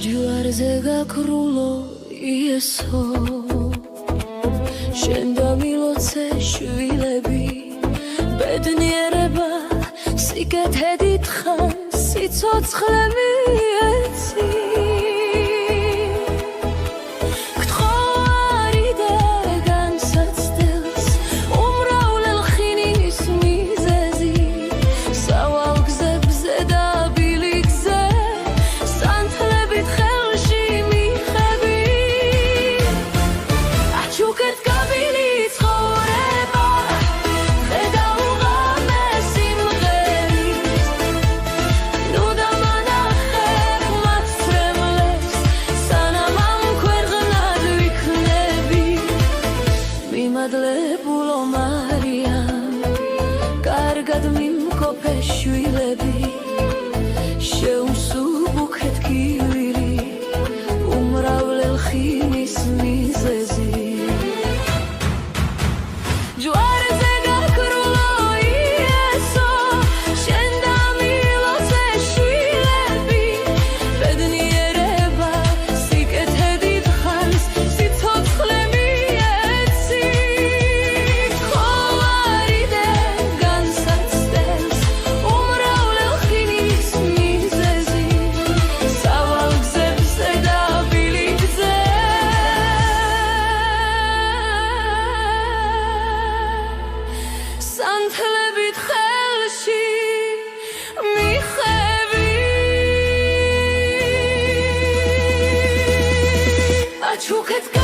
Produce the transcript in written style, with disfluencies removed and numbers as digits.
ჯვარზე გაქრულო იესო შენ დამილოცე შვილები ბედნიერება სიკეთე დიდხანს სიცოცხლე ეცი მადლებულო მარიამ კარგად მიმყოფე შვილები შეუმსუბუქეთ გივილი უმრავლელ ხინის მიზეზი ჯვარზე გაქრულო იესო შენ დამილოცე შვილები ბედნიერება სიკეთე დიდხანს სიცოცხლე სანთლებით ხელში მიხევი აჩუქეთ